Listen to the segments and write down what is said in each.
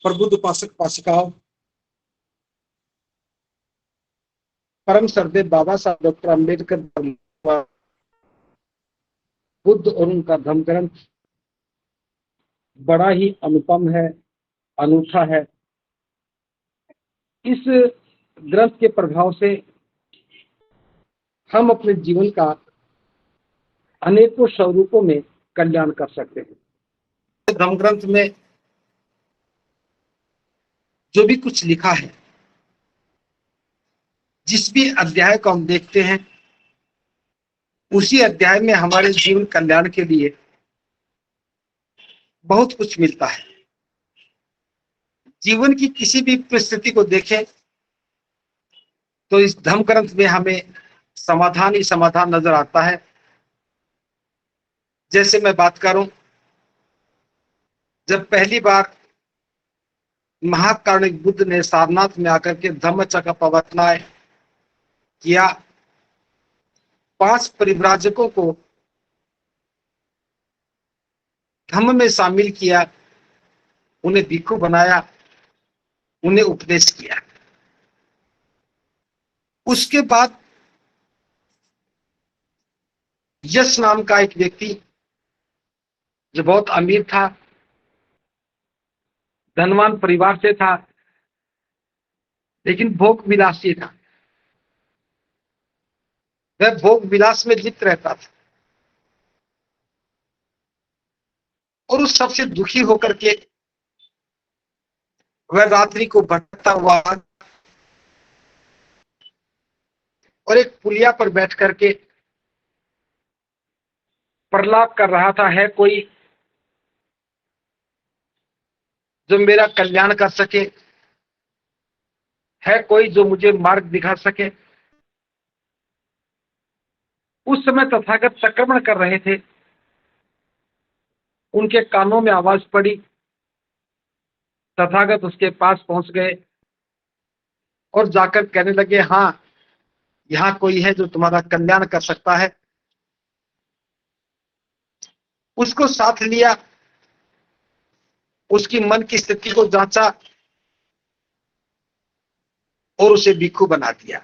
प्रबुद्ध उपासक उपासिकाओं, परम श्रद्धेय बाबा साहब डॉक्टर अम्बेडकर बुद्ध और उनका धम्म ग्रंथ बड़ा ही अनुपम है, अनूठा है। इस ग्रंथ के प्रभाव से हम अपने जीवन का अनेकों स्वरूपों में कल्याण कर सकते हैं। धम्म ग्रंथ में जो भी कुछ लिखा है, जिस भी अध्याय को हम देखते हैं, उसी अध्याय में हमारे जीवन कल्याण के लिए बहुत कुछ मिलता है। जीवन की किसी भी परिस्थिति को देखें तो इस धम्म ग्रंथ में हमें समाधान ही समाधान नजर आता है। जैसे मैं बात करूं, जब पहली बार महाकारुणिक बुद्ध ने सारनाथ में आकर के धम्मचक्र प्रवर्तनाय किया, 5 परिव्राजकों को धम्म में शामिल किया, उन्हें भिक्षु बनाया, उन्हें उपदेश किया। उसके बाद यश नाम का एक व्यक्ति जो बहुत अमीर था, धनवान परिवार से था, लेकिन भोग विलासी था। वह भोग विलास में लिप्त रहता था और उस सबसे दुखी होकर के वह रात्रि को भटकता हुआ और एक पुलिया पर बैठ करके प्रलाप कर रहा था, है कोई जो मेरा कल्याण कर सके, है कोई जो मुझे मार्ग दिखा सके। उस समय तथागत संक्रमण कर रहे थे, उनके कानों में आवाज पड़ी, तथागत उसके पास पहुंच गए और जाकर कहने लगे, हाँ, यहां कोई है जो तुम्हारा कल्याण कर सकता है। उसको साथ लिया, उसकी मन की स्थिति को जांचा और उसे भिक्षु बना दिया।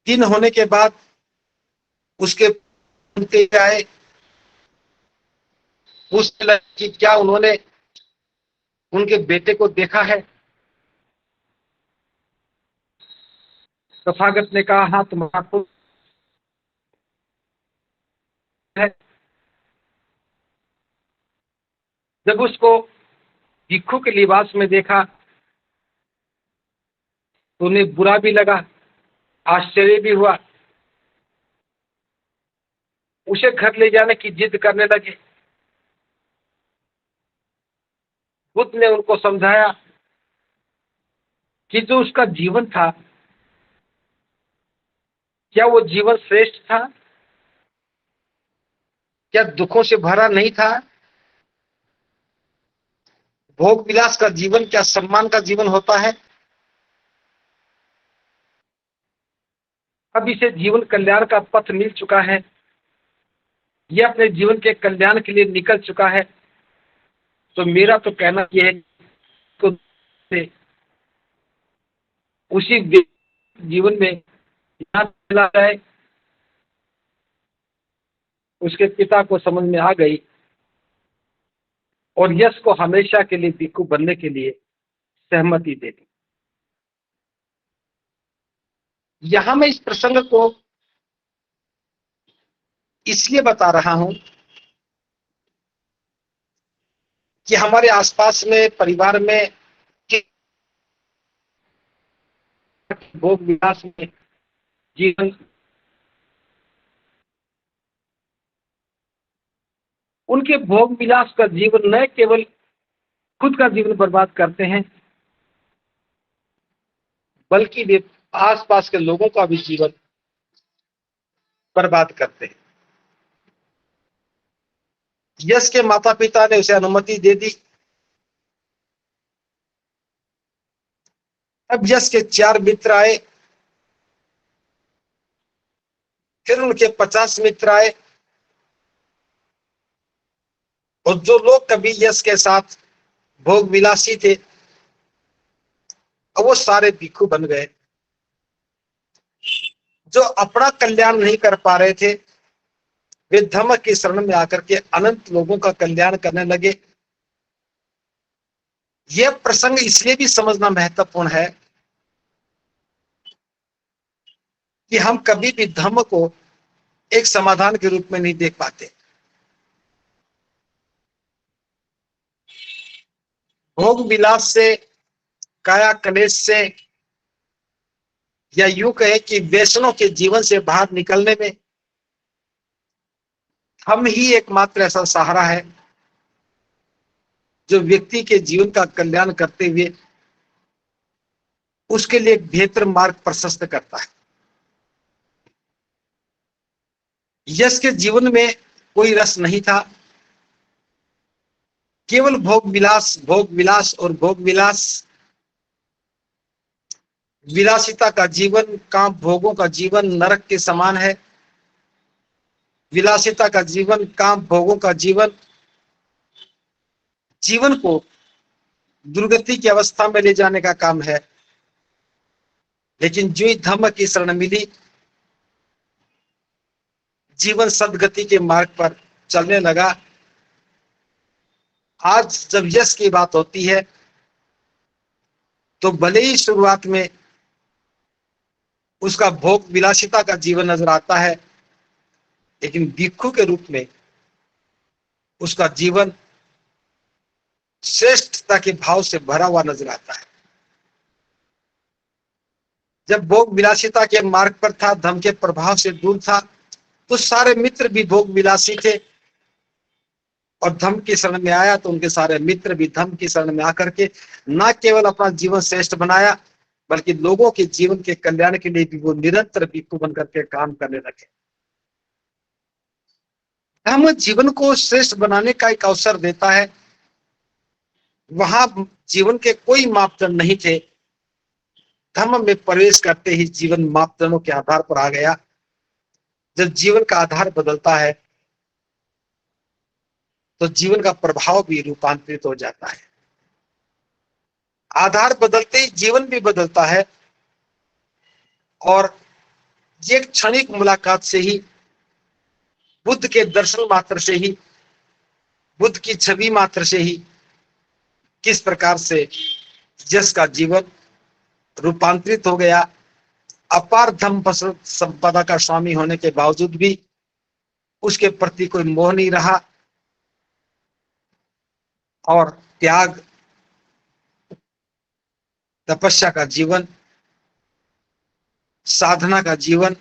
दिन होने के बाद उसके आए, पूछने लगे कि क्या उन्होंने उनके बेटे को देखा है। तथागत ने कहा, हाँ, तुम्हारा पुत्र है। जब उसको भिक्षु के लिबास में देखा तो उन्हें बुरा भी लगा, आश्चर्य भी हुआ। उसे घर ले जाने की जिद करने लगे। बुद्ध ने उनको समझाया कि जो उसका जीवन था, क्या वो जीवन श्रेष्ठ था? क्या दुखों से भरा नहीं था? भोग विलास का जीवन क्या सम्मान का जीवन होता है? अब इसे जीवन कल्याण का पथ मिल चुका है, यह अपने जीवन के कल्याण के लिए निकल चुका है। तो मेरा तो कहना यह है कि उसी जीवन में यहाँ चला जाए। उसके पिता को समझ में आ गई और यश को हमेशा के लिए भिक्षु बनने के लिए सहमति दे दी। यहां मैं इस प्रसंग को इसलिए बता रहा हूं कि हमारे आसपास में, परिवार में, भोग विलास में जीवन, उनके भोग विलास का जीवन न केवल खुद का जीवन बर्बाद करते हैं, बल्कि वे आसपास के लोगों का भी जीवन बर्बाद करते हैं। यश के माता पिता ने उसे अनुमति दे दी। अब यश के 4 मित्र आए, फिर उनके 50 मित्र आए और जो लोग कभी यश के साथ भोग विलासी थे, अब वो सारे भिक्षु बन गए। जो अपना कल्याण नहीं कर पा रहे थे, वे धम्म की शरण में आकर के अनंत लोगों का कल्याण करने लगे। यह प्रसंग इसलिए भी समझना महत्वपूर्ण है कि हम कभी भी धम्म को एक समाधान के रूप में नहीं देख पाते। भोग विलास से, काया कलेश से, या यूं कहे कि वैष्णव के जीवन से बाहर निकलने में हम ही एकमात्र ऐसा सहारा है जो व्यक्ति के जीवन का कल्याण करते हुए उसके लिए एक बेहतर मार्ग प्रशस्त करता है। यश के जीवन में कोई रस नहीं था, केवल भोग विलास, भोग विलास और भोग विलास। विलासिता का जीवन, काम भोगों का जीवन नरक के समान है। विलासिता का जीवन, काम भोगों का जीवन, जीवन को दुर्गति की अवस्था में ले जाने का काम है। लेकिन जो ही धम्म की शरण मिली, जीवन सदगति के मार्ग पर चलने लगा। आज जब यश की बात होती है तो भले ही शुरुआत में उसका भोग विलासिता का जीवन नजर आता है, लेकिन भिक्षु के रूप में उसका जीवन श्रेष्ठता के भाव से भरा हुआ नजर आता है। जब भोग विलासिता के मार्ग पर था, धन के प्रभाव से दूर था, तो सारे मित्र भी भोग विलासी थे। और धर्म की शरण में आया तो उनके सारे मित्र भी धर्म की शरण में आकर के न केवल अपना जीवन श्रेष्ठ बनाया, बल्कि लोगों के जीवन के कल्याण के लिए भी वो निरंतर भिक्षु बनकर के काम करने लगे। धर्म जीवन को श्रेष्ठ बनाने का एक अवसर देता है। वहां जीवन के कोई मापदंड नहीं थे। धर्म में प्रवेश करते ही जीवन मापदंडों के आधार पर आ गया। जब जीवन का आधार बदलता है तो जीवन का प्रभाव भी रूपांतरित हो जाता है। आधार बदलते ही जीवन भी बदलता है। और ये क्षणिक मुलाकात से ही, बुद्ध के दर्शन मात्र से ही, बुद्ध की छवि मात्र से ही किस प्रकार से यश का जीवन रूपांतरित हो गया। अपार धन संपदा का स्वामी होने के बावजूद भी उसके प्रति कोई मोह नहीं रहा। और त्याग, तपस्या का जीवन, साधना का जीवन,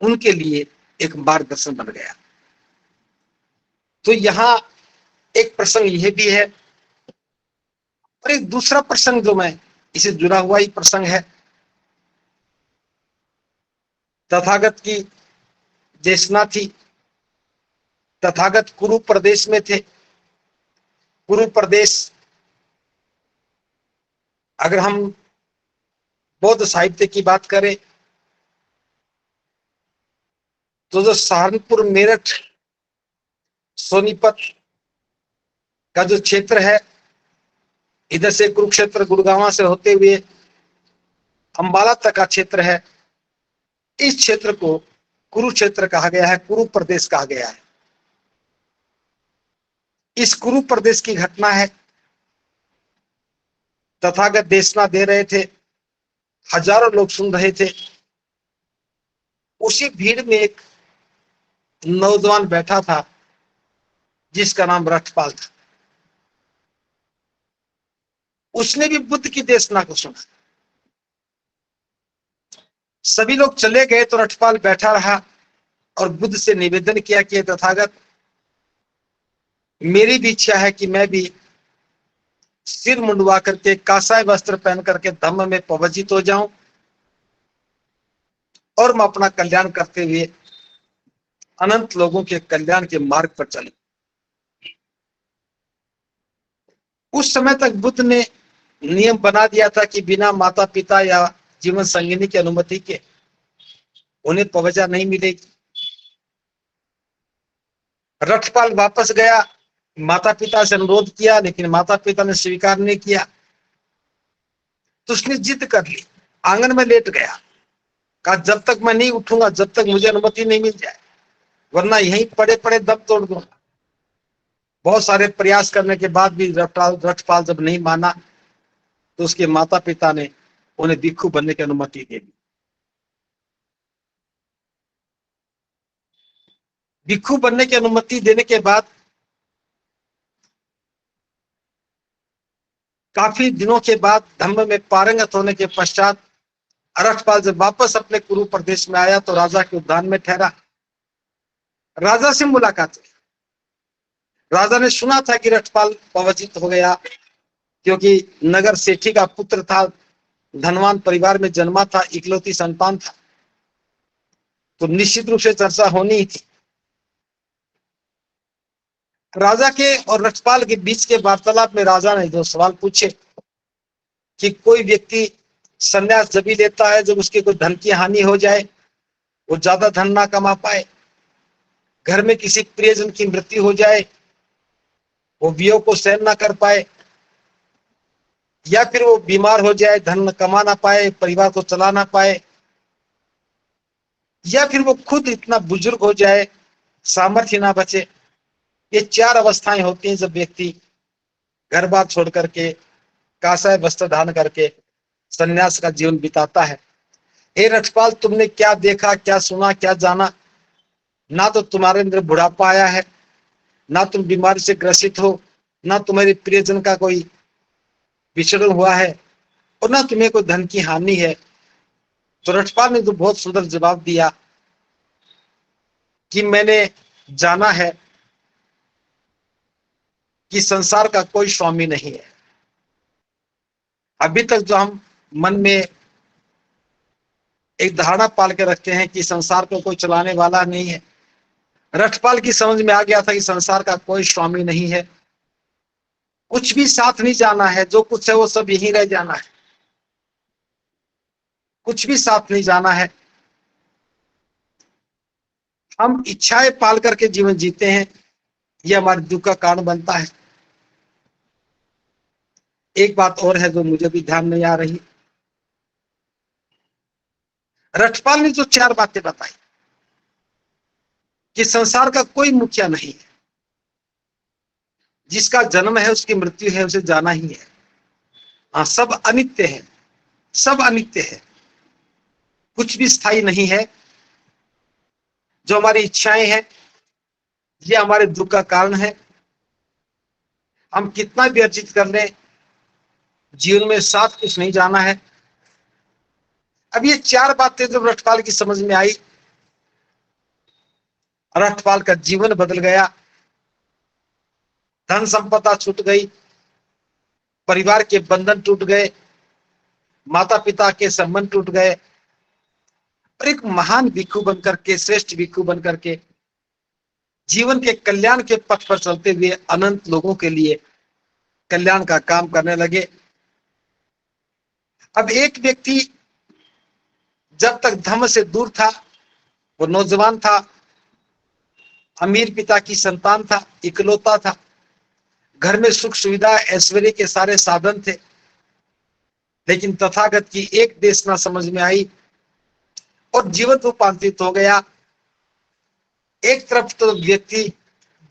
उनके लिए एक मार्गदर्शन बन गया। तो यहां एक प्रसंग यह भी है, और एक दूसरा प्रसंग जो मैं इसे जुड़ा हुआ ही प्रसंग है। तथागत की देशना थी। तथागत कुरु प्रदेश में थे। कुरु प्रदेश, अगर हम बौद्ध साहित्य की बात करें तो जो सहारनपुर, मेरठ, सोनीपत का जो क्षेत्र है, इधर से कुरुक्षेत्र, गुड़गांव से होते हुए अंबाला तक का क्षेत्र है, इस क्षेत्र को कुरुक्षेत्र कहा गया है, कुरु प्रदेश कहा गया है। इस कुरु प्रदेश की घटना है। तथागत देशना दे रहे थे, हजारों लोग सुन रहे थे। उसी भीड़ में एक नौजवान बैठा था जिसका नाम रथपाल था। उसने भी बुद्ध की देशना को सुना। सभी लोग चले गए तो रथपाल बैठा रहा और बुद्ध से निवेदन किया कि तथागत, मेरी भी इच्छा है कि मैं भी सिर मुंडवा करके, कासाय वस्त्र पहन करके धम्म में पवजित हो जाऊं और मैं अपना कल्याण करते हुए अनंत लोगों के कल्याण के मार्ग पर चलूं। उस समय तक बुद्ध ने नियम बना दिया था कि बिना माता पिता या जीवन संगिनी की अनुमति के उन्हें प्रवजा नहीं मिलेगी। रथपाल वापस गया, माता पिता से अनुरोध किया, लेकिन माता पिता ने स्वीकार नहीं किया। तो उसने जिद कर ली, आंगन में लेट गया, कहा जब तक मैं नहीं उठूंगा, जब तक मुझे अनुमति नहीं मिल जाए, वरना यहीं पड़े पड़े दम तोड़ दूंगा। बहुत सारे प्रयास करने के बाद भी रथपाल जब नहीं माना, तो उसके माता पिता ने उन्हें भिक्षु बनने की अनुमति दे दी। भिक्षु बनने की अनुमति देने के बाद काफी दिनों के बाद धम्म में पारंगत होने के पश्चात रथपाल जब वापस अपने कुरु प्रदेश में आया तो राजा के उद्यान में ठहरा। राजा से मुलाकात हुई। राजा ने सुना था कि रथपाल पराजित हो गया, क्योंकि नगर सेठी का पुत्र था, धनवान परिवार में जन्मा था, इकलौती संतान था, तो निश्चित रूप से चर्चा होनी ही थी। राजा के और रथपाल के बीच के वार्तालाप में राजा ने दो सवाल पूछे कि कोई व्यक्ति संन्यास जब भी लेता है जब उसके कोई धन की हानि हो जाए, वो ज्यादा धन ना कमा पाए, घर में किसी प्रियजन की मृत्यु हो जाए, वो वियोग को सहन ना कर पाए, या फिर वो बीमार हो जाए, धन कमा ना पाए, परिवार को चला ना पाए, या फिर वो खुद इतना बुजुर्ग हो जाए, सामर्थ्य ना बचे। ये चार अवस्थाएं होती हैं जब व्यक्ति घर बार छोड़ करके काषाय वस्त्र धारण करके सन्यास का जीवन बिताता है। हे रथपाल, तुमने क्या देखा, क्या सुना, क्या जाना? ना तो तुम्हारे अंदर बुढ़ापा आया है, ना तुम बीमारी से ग्रसित हो, ना तुम्हारे प्रियजन का कोई विचरण हुआ है, और ना तुम्हें कोई धन की हानि है। तो रथपाल ने तो बहुत सुंदर जवाब दिया कि मैंने जाना है कि संसार का कोई स्वामी नहीं है। अभी तक जो हम मन में एक धारणा पाल के रखते हैं कि संसार को कोई चलाने वाला नहीं है, रथपाल की समझ में आ गया था कि संसार का कोई स्वामी नहीं है, कुछ भी साथ नहीं जाना है, जो कुछ है वो सब यहीं रह जाना है, कुछ भी साथ नहीं जाना है। हम इच्छाएं पाल करके जीवन जीते हैं, यह हमारे दुख का कारण बनता है। एक बात और है जो मुझे भी ध्यान नहीं आ रही। रथपाल ने जो चार बातें बताई कि संसार का कोई मुखिया नहीं है, जिसका जन्म है उसकी मृत्यु है, उसे जाना ही है। हाँ, सब अनित्य है, सब अनित्य है, कुछ भी स्थायी नहीं है। जो हमारी इच्छाएं हैं ये हमारे दुख का कारण है। हम कितना भी अर्जित कर लें, जीवन में साथ कुछ नहीं जाना है। अब ये चार बातें जब रथपाल की समझ में आई, रथपाल का जीवन बदल गया। धन संपदा छूट गई, परिवार के बंधन टूट गए, माता पिता के संबंध टूट गए, और एक महान भिक्षु बनकर के, श्रेष्ठ भिक्षु बनकर के जीवन के कल्याण के पथ पर चलते हुए अनंत लोगों के लिए कल्याण का काम करने लगे। अब एक व्यक्ति जब तक धर्म से दूर था, वो नौजवान था, अमीर पिता की संतान था, इकलौता था, घर में सुख सुविधा ऐश्वर्य के सारे साधन थे, लेकिन तथागत की एक देश ना समझ में आई और जीवन रूपांतरित हो गया। एक तरफ तो व्यक्ति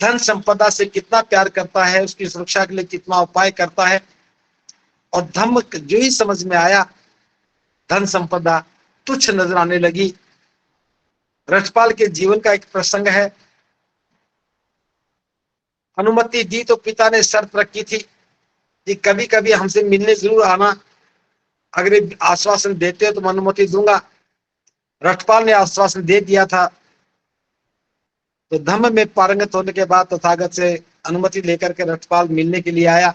धन संपदा से कितना प्यार करता है, उसकी सुरक्षा के लिए कितना उपाय करता है, और धर्म जो ही समझ में आया, धन संपदा तुच्छ नजर आने लगी। रथपाल के जीवन का एक प्रसंग है। अनुमति दी तो पिता ने शर्त रखी थी कि कभी कभी हमसे मिलने जरूर आना, अगर आश्वासन देते हो तो मैं अनुमति दूंगा। रथपाल ने आश्वासन दे दिया था, तो धम्म में पारंगत होने के बाद तथागत से अनुमति लेकर के रथपाल मिलने के लिए आया।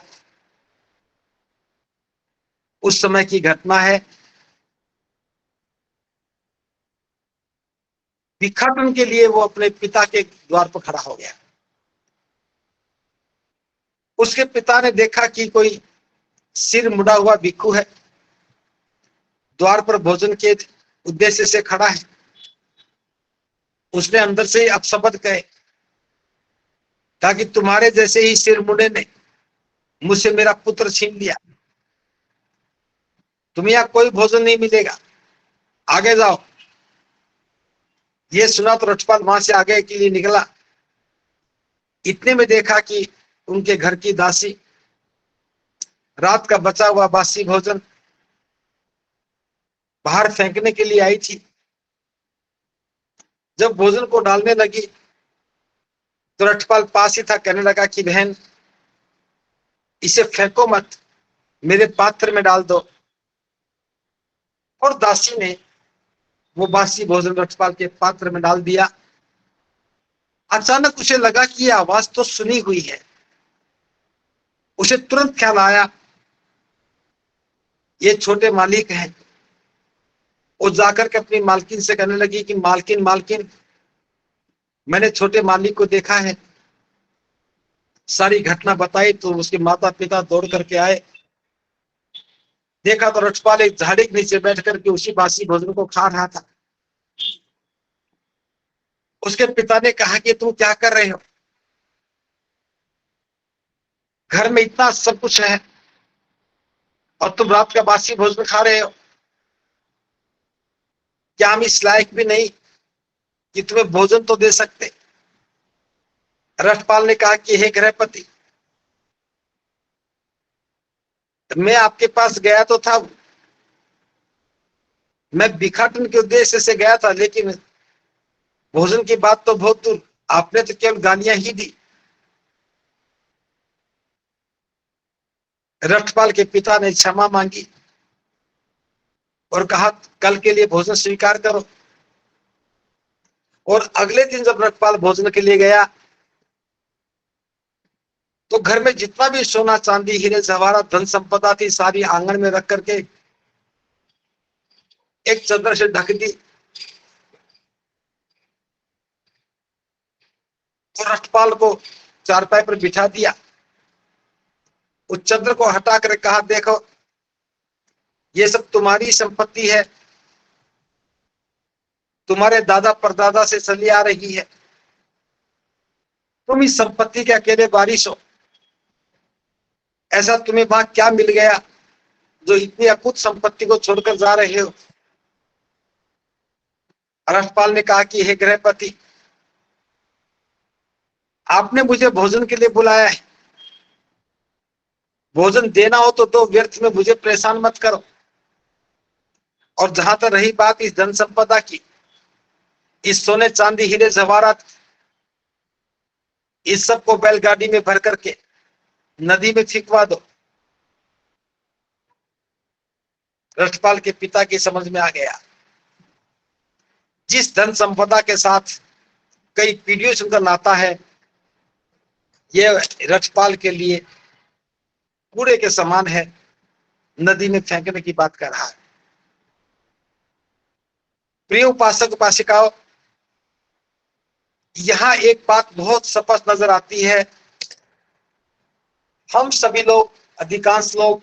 उस समय की घटना है। भिक्षाटन के लिए वो अपने पिता के द्वार पर खड़ा हो गया। उसके पिता ने देखा कि कोई सिर मुड़ा हुआ भिक्षु है, द्वार पर भोजन के उद्देश्य से खड़ा है। उसने अंदर से ही अपशब्द कहे, ताकि तुम्हारे जैसे ही सिर मुंडे ने मुझसे मेरा पुत्र छीन लिया, तुम्हें यहाँ कोई भोजन नहीं मिलेगा, आगे जाओ। ये सुना तो रक्षपाल वहां से आगे के लिए निकला। इतने में देखा कि उनके घर की दासी रात का बचा हुआ बासी भोजन बाहर फेंकने के लिए आई थी। जब भोजन को डालने लगी तो रक्षपाल पास ही था, कहने लगा कि बहन, इसे फेंको मत, मेरे पात्र में डाल दो। और दासी ने वो बासी भोजन रक्षपाल के पात्र में डाल दिया। अचानक उसे लगा कि ये आवाज तो सुनी हुई है। उसे तुरंत ख्याल आया, ये छोटे मालिक हैं। वो जाकर के अपनी मालकिन से कहने लगी कि मालकिन मालकिन, मैंने छोटे मालिक को देखा है। सारी घटना बताई तो उसके माता पिता दौड़ करके आए। देखा तो रक्षपाल एक झाड़ी के नीचे बैठ करके उसी बासी भोजन को खा रहा था। उसके पिता ने कहा कि तुम क्या कर रहे हो, घर में इतना सब कुछ है और तुम रात का बासी भोजन खा रहे हो, क्या हम इस लायक भी नहीं कि तुम्हें भोजन तो दे सकते। रक्षपाल ने कहा कि हे गृहपति, मैं आपके पास गया तो था, मैं भिखाटन के उद्देश्य से गया था, लेकिन भोजन की बात तो बहुत दूर, आपने तो केवल गालियां ही दी। रक्षपाल के पिता ने क्षमा मांगी और कहा कल के लिए भोजन स्वीकार करो। और अगले दिन जब रक्षपाल भोजन के लिए गया तो घर में जितना भी सोना चांदी हीरे जवाहरात धन संपदा थी, सारी आंगन में रख करके एक चादर से ढक दी। और रक्षपाल को चारपाई पर बिठा दिया। उस चादर को हटा कर कहा, देखो ये सब तुम्हारी संपत्ति है, तुम्हारे दादा परदादा से चली आ रही है। तुम इस संपत्ति के अकेले वारिस हो। ऐसा तुम्हें वहां क्या मिल गया जो इतनी अकुत संपत्ति को छोड़कर जा रहे हो। रक्षपाल ने कहा कि हे गृहपति, आपने मुझे भोजन के लिए बुलाया है, भोजन देना हो तो दो, व्यर्थ में मुझे परेशान मत करो। और जहां तक रही बात इस धन संपदा की, इस सोने चांदी हीरे जवाहरात, इस सब को बैलगाड़ी में भर करके नदी में फिकवा दो। रक्षपाल के पिता की समझ में आ गया, जिस धन संपदा के साथ कई पीढ़ियों से उनका नाता है, यह रक्षपाल के लिए कूड़े के समान है, नदी में फेंकने की बात कर रहा है। प्रिय उपासक उपासिकाओं, यहां एक बात बहुत स्पष्ट नजर आती है। हम सभी लोग, अधिकांश लोग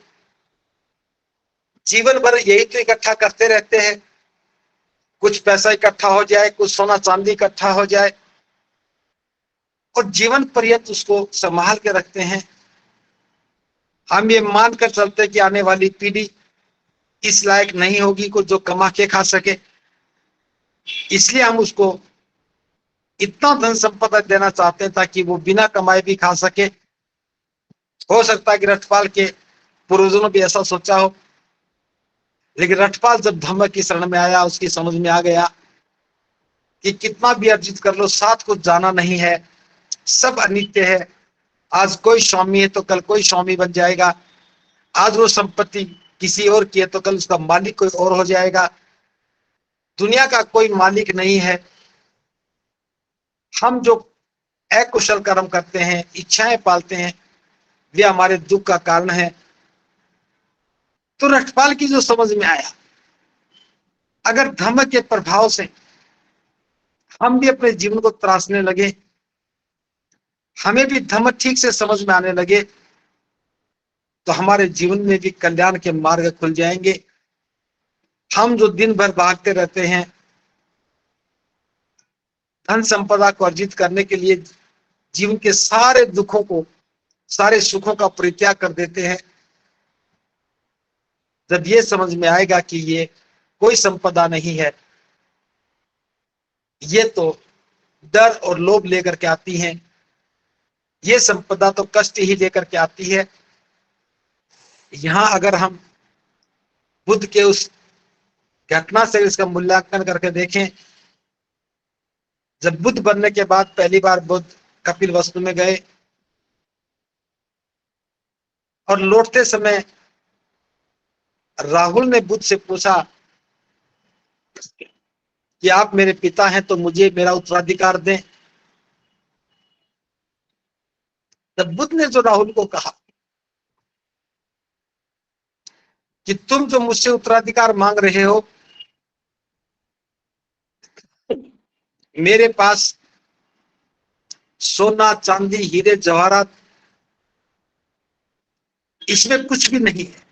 जीवन भर यही तो इकट्ठा करते रहते हैं, कुछ पैसा इकट्ठा हो जाए, कुछ सोना चांदी इकट्ठा हो जाए, और जीवन पर्यंत उसको संभाल के रखते हैं। हम ये मानकर चलते हैं कि आने वाली पीढ़ी इस लायक नहीं होगी को जो कमा के खा सके, इसलिए हम उसको इतना धन संपदा देना चाहते हैं ताकि वो बिना कमाए भी खा सके। हो सकता है कि रक्षपाल के पूर्वजों ने भी ऐसा सोचा हो, लेकिन रक्षपाल जब धम्म की शरण में आया, उसकी समझ में आ गया कि कितना भी अर्जित कर लो, साथ कुछ जाना नहीं है, सब अनित्य है। आज कोई स्वामी है तो कल कोई स्वामी बन जाएगा, आज वो संपत्ति किसी और की है तो कल उसका मालिक कोई और हो जाएगा। दुनिया का कोई मालिक नहीं है। हम जो अकुशल कर्म करते हैं, इच्छाएं पालते हैं, वे हमारे दुख का कारण है। तो रक्षपाल की जो समझ में आया, अगर धर्म के प्रभाव से हम भी अपने जीवन को तराशने लगे, हमें भी धर्म ठीक से समझ में आने लगे, तो हमारे जीवन में भी कल्याण के मार्ग खुल जाएंगे। हम जो दिन भर भागते रहते हैं, धन संपदा को अर्जित करने के लिए जीवन के सारे दुखों को, सारे सुखों का परित्याग कर देते हैं। जब ये समझ में आएगा कि ये कोई संपदा नहीं है, ये तो डर और लोभ लेकर के आती हैं, ये संपदा तो कष्ट ही लेकर के आती है। यहां अगर हम बुद्ध के उस घटना से इसका मूल्यांकन करके देखें, जब बुद्ध बनने के बाद पहली बार बुद्ध कपिलवस्तु में गए और लौटते समय राहुल ने बुद्ध से पूछा कि आप मेरे पिता हैं तो मुझे मेरा उत्तराधिकार दें। तब बुद्ध ने जो राहुल को कहा कि तुम जो मुझसे उत्तराधिकार मांग रहे हो, मेरे पास सोना चांदी हीरे जवाहरात इसमें कुछ भी नहीं है।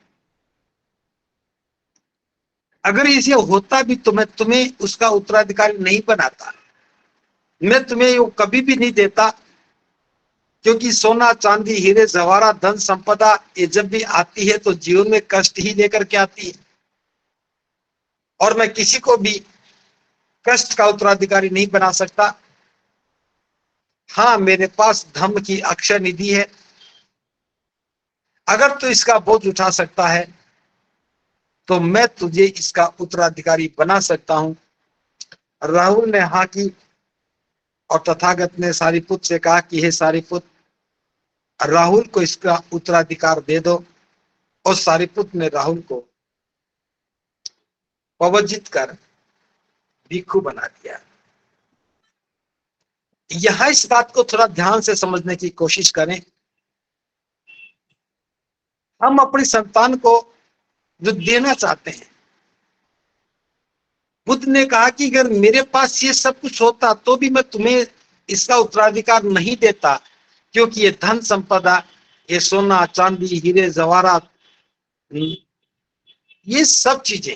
अगर इसे होता भी तो मैं तुम्हें उसका उत्तराधिकारी नहीं बनाता, मैं तुम्हें वो कभी भी नहीं देता, क्योंकि सोना चांदी हीरे जवाहरात धन संपदा ये जब भी आती है तो जीवन में कष्ट ही लेकर के आती है, और मैं किसी को भी कष्ट का उत्तराधिकारी नहीं बना सकता। हाँ, मेरे पास धम्म की अक्षय निधि है, अगर तू इसका बोझ उठा सकता है तो मैं तुझे इसका उत्तराधिकारी बना सकता हूं। राहुल ने हाँ की और तथागत ने सारिपुत्र से कहा कि हे सारिपुत्र, राहुल को इसका उत्तराधिकार दे दो। और सारिपुत्र ने राहुल को पवजित कर भिक्षु बना दिया। यहां इस बात को थोड़ा ध्यान से समझने की कोशिश करें। हम अपनी संतान को जो देना चाहते हैं, बुद्ध ने कहा कि अगर मेरे पास ये सब कुछ होता तो भी मैं तुम्हें इसका उत्तराधिकार नहीं देता, क्योंकि ये धन संपदा, ये सोना चांदी हीरे जवाहरात, ये सब चीजें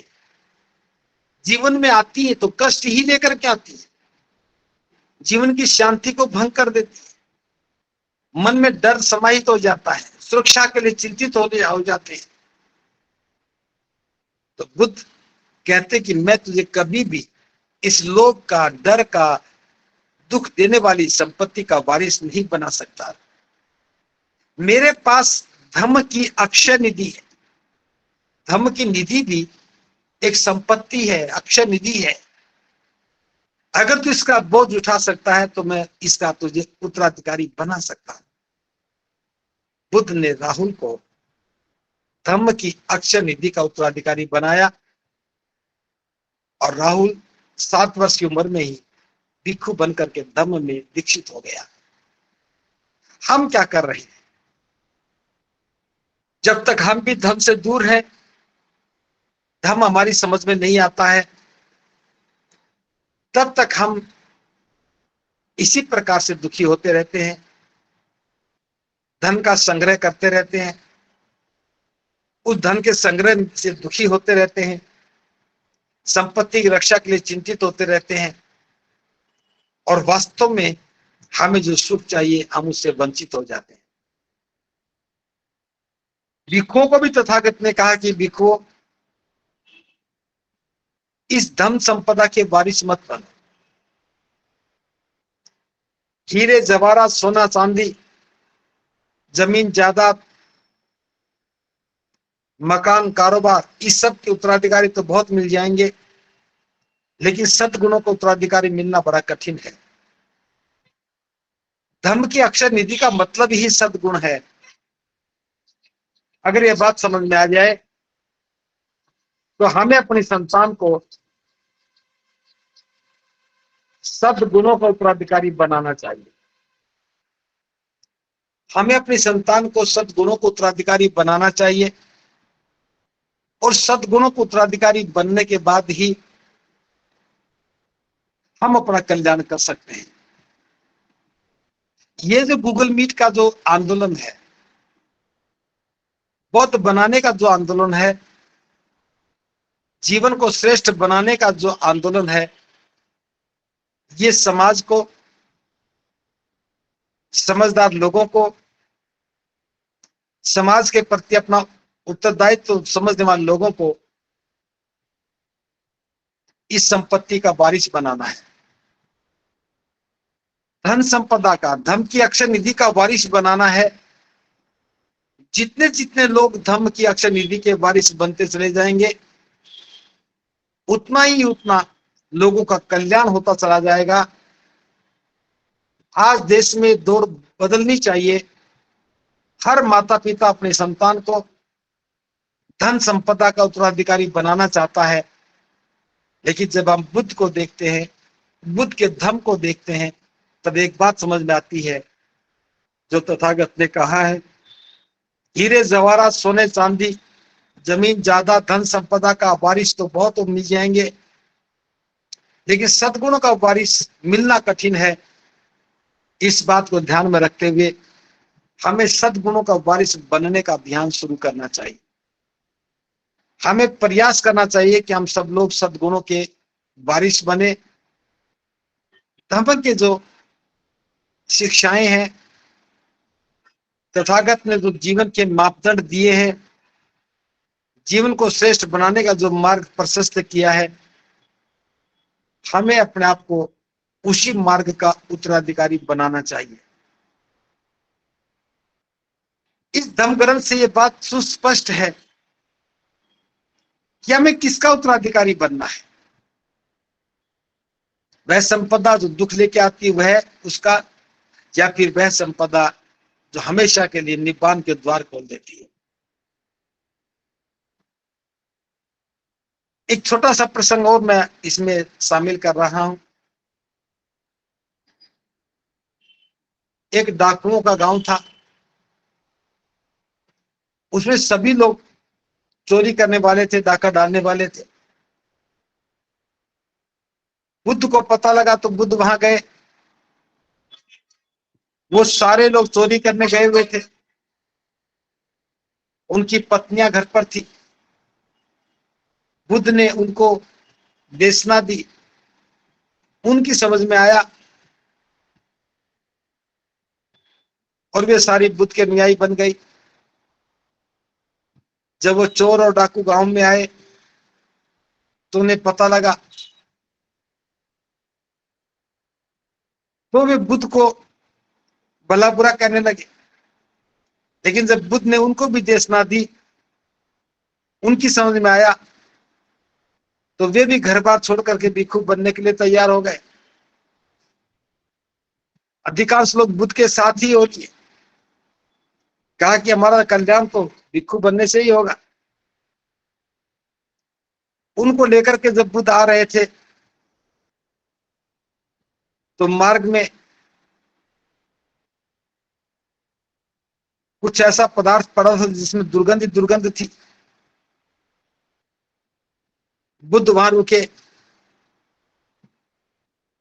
जीवन में आती है तो कष्ट ही लेकर के आती है, जीवन की शांति को भंग कर देती है, मन में डर समाहित हो जाता है, सुरक्षा के लिए चिंतित हो जाते हैं। तो बुद्ध कहते कि मैं तुझे कभी भी इस लोभ का, डर का, दुख देने वाली संपत्ति का वारिस नहीं बना सकता। मेरे पास धम्म की अक्षय निधि है। धम्म की निधि भी एक संपत्ति है, अक्षय निधि है। अगर तू इसका बोझ उठा सकता है तो मैं इसका तुझे उत्तराधिकारी बना सकता हूं। बुद्ध ने राहुल को धम्म की अक्षय निधि का उत्तराधिकारी बनाया और राहुल 7 वर्ष की उम्र में ही भिक्षु बनकर के धम्म में दीक्षित हो गया। हम क्या कर रहे हैं? जब तक हम भी धम्म से दूर हैं, धम्म हमारी समझ में नहीं आता है, तब तक हम इसी प्रकार से दुखी होते रहते हैं, धन का संग्रह करते रहते हैं, उस धन के संग्रह से दुखी होते रहते हैं, संपत्ति की रक्षा के लिए चिंतित होते रहते हैं, और वास्तव में हमें जो सुख चाहिए हम उससे वंचित हो जाते हैं। भिक्षुओं को भी तथागत ने कहा कि भिक्षुओं, इस धन संपदा के वारिस मत बनो। हीरे जवाहरात सोना चांदी जमीन जायदाद मकान कारोबार इस सब के उत्तराधिकारी तो बहुत मिल जाएंगे, लेकिन सद्गुणों को उत्तराधिकारी मिलना बड़ा कठिन है। धर्म की अक्षय निधि का मतलब ही सद्गुण है। अगर यह बात समझ में आ जाए तो हमें अपनी संतान को सद्गुणों का उत्तराधिकारी बनाना चाहिए। हमें अपनी संतान को सद्गुणों को उत्तराधिकारी बनाना चाहिए, और सद्गुणों को उत्तराधिकारी बनने के बाद ही हम अपना कल्याण कर सकते हैं। ये जो गूगल मीट का जो आंदोलन है, बौद्ध बनाने का जो आंदोलन है, जीवन को श्रेष्ठ बनाने का जो आंदोलन है, ये समाज को, समझदार लोगों को, समाज के प्रति अपना उत्तरदायित्व तो समझने वाले लोगों को इस संपत्ति का वारिस बनाना है। धन संपदा का, धन की अक्षय निधि का वारिस बनाना है। जितने जितने लोग धर्म की अक्षय निधि के वारिस बनते चले जाएंगे, उतना ही उतना लोगों का कल्याण होता चला जाएगा। आज देश में दौड़ बदलनी चाहिए। हर माता पिता अपने संतान को धन संपदा का उत्तराधिकारी बनाना चाहता है, लेकिन जब हम बुद्ध को देखते हैं, बुद्ध के धर्म को देखते हैं, तब एक बात समझ में आती है जो तथागत ने कहा है, हीरे जवाहरात सोने चांदी जमीन ज्यादा धन संपदा का वारिस तो बहुत मिल जाएंगे, लेकिन सद्गुणों का वारिस मिलना कठिन है। इस बात को ध्यान में रखते हुए हमें सद्गुणों का वारिस बनने का अभियान शुरू करना चाहिए। हमें प्रयास करना चाहिए कि हम सब लोग सद्गुणों के वारिस बने। धर्म के जो शिक्षाएं हैं, तथागत ने जो जीवन के मापदंड दिए हैं, जीवन को श्रेष्ठ बनाने का जो मार्ग प्रशस्त किया है, हमें अपने आप को उसी मार्ग का उत्तराधिकारी बनाना चाहिए। इस धम्म ग्रंथ से ये बात सुस्पष्ट है कि हमें किसका उत्तराधिकारी बनना है। वह संपदा जो दुख लेके आती है वह उसका, या फिर वह संपदा जो हमेशा के लिए निब्बान के द्वार खोल देती है। एक छोटा सा प्रसंग और मैं इसमें शामिल कर रहा हूं। एक डाकुओं का गांव था, उसमें सभी लोग चोरी करने वाले थे, डाका डालने वाले थे। बुद्ध को पता लगा तो बुद्ध वहां गए। वो सारे लोग चोरी करने गए हुए थे, उनकी पत्नियां घर पर थी। बुद्ध ने उनको देशना दी। उनकी समझ में आया और वे सारी बुद्ध के अनुयायी बन गई। जब वो चोर और डाकू गांव में आए तो उन्हें पता लगा, तो वे बुद्ध को भला बुरा कहने लगे। लेकिन जब बुद्ध ने उनको भी देशना दी, उनकी समझ में आया, तो वे भी घर बार छोड़ करके भिक्षु बनने के लिए तैयार हो गए। अधिकांश लोग बुद्ध के साथ ही होती है। कहा कि हमारा कल्याण तो भिक्षु बनने से ही होगा। उनको लेकर के जब बुद्ध आ रहे थे तो मार्ग में कुछ ऐसा पदार्थ पड़ा था जिसमें दुर्गंध दुर्गंध थी। बुद्ध वहां रुके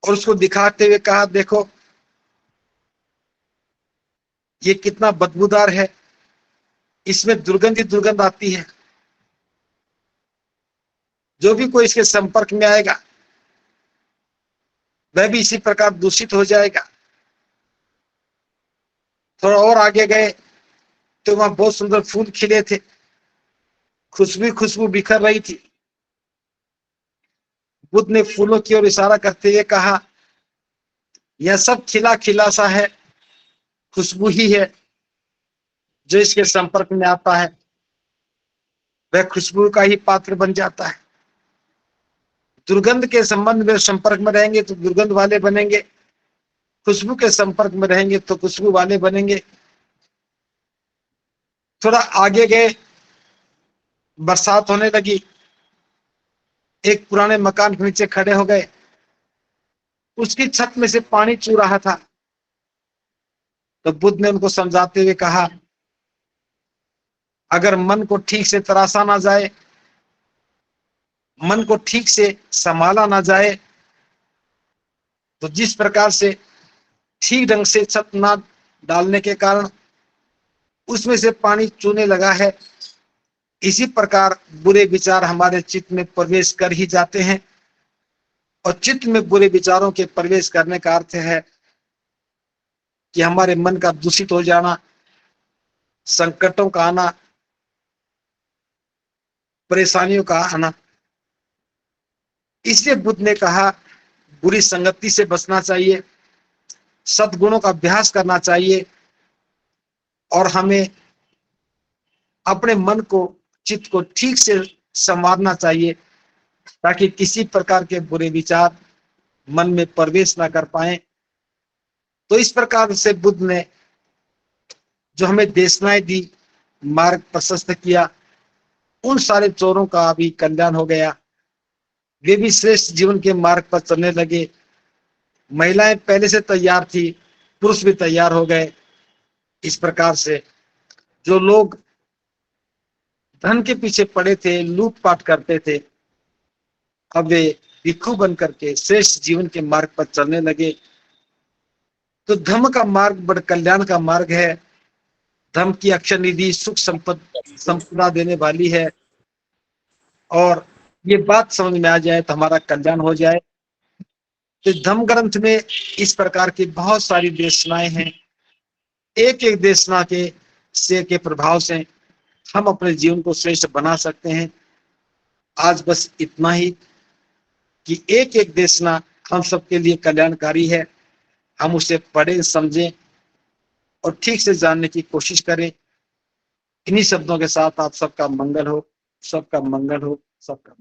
और उसको दिखाते हुए कहा, देखो ये कितना बदबूदार है, इसमें दुर्गंध दुर्गंध आती है। जो भी कोई इसके संपर्क में आएगा वह भी इसी प्रकार दूषित हो जाएगा। थोड़ा और आगे गए तो वहां बहुत सुंदर फूल खिले थे, खुशबू खुशबू बिखर रही थी। बुद्ध ने फूलों की ओर इशारा करते हुए कहा, यह सब खिला खिला सा है, खुशबू ही है। जो इसके संपर्क में आता है वह खुशबू का ही पात्र बन जाता है। दुर्गंध के संबंध में संपर्क में रहेंगे तो दुर्गंध वाले बनेंगे, खुशबू के संपर्क में रहेंगे तो खुशबू वाले बनेंगे। थोड़ा आगे गए, बरसात होने लगी। एक पुराने मकान के नीचे खड़े हो गए। उसकी छत में से पानी चू रहा था। तो बुद्ध ने उनको समझाते हुए कहा, अगर मन को ठीक से तराशा ना जाए, मन को ठीक से संभाला ना जाए, तो जिस प्रकार से ठीक ढंग से छत ना डालने के कारण उसमें से पानी चूने लगा है, इसी प्रकार बुरे विचार हमारे चित्त में प्रवेश कर ही जाते हैं। और चित्त में बुरे विचारों के प्रवेश करने का अर्थ है कि हमारे मन का दूषित हो जाना, संकटों का आना, परेशानियों का आना। इसलिए बुद्ध ने कहा बुरी संगति से बचना चाहिए, सद्गुणों का अभ्यास करना चाहिए और हमें अपने मन को, चित्त को ठीक से संवारना चाहिए ताकि किसी प्रकार के बुरे विचार मन में प्रवेश ना कर पाए। तो इस प्रकार से बुद्ध ने जो हमें देशनाएं दी, मार्ग प्रशस्त किया, उन सारे चोरों का भी कल्याण हो गया, वे भी श्रेष्ठ जीवन के मार्ग पर चलने लगे। महिलाएं पहले से तैयार थी, पुरुष भी तैयार हो गए। इस प्रकार से जो लोग धन के पीछे पड़े थे, लूटपाट करते थे, अब वे भिक्षु बन करके श्रेष्ठ जीवन के मार्ग पर चलने लगे। तो धर्म का मार्ग बड़ कल्याण का मार्ग है। धर्म की अक्षर निधि सुख संपदा देने वाली है और ये बात समझ में आ जाए तो हमारा कल्याण हो जाए। तो धम्म ग्रंथ में इस प्रकार की बहुत सारी देशनाएं हैं। एक एक देशना के प्रभाव से हम अपने जीवन को श्रेष्ठ बना सकते हैं। आज बस इतना ही कि एक एक देशना हम सबके लिए कल्याणकारी है। हम उसे पढ़ें, समझें और ठीक से जानने की कोशिश करें। इन्हीं शब्दों के साथ आप सबका मंगल हो, सबका मंगल हो, सबका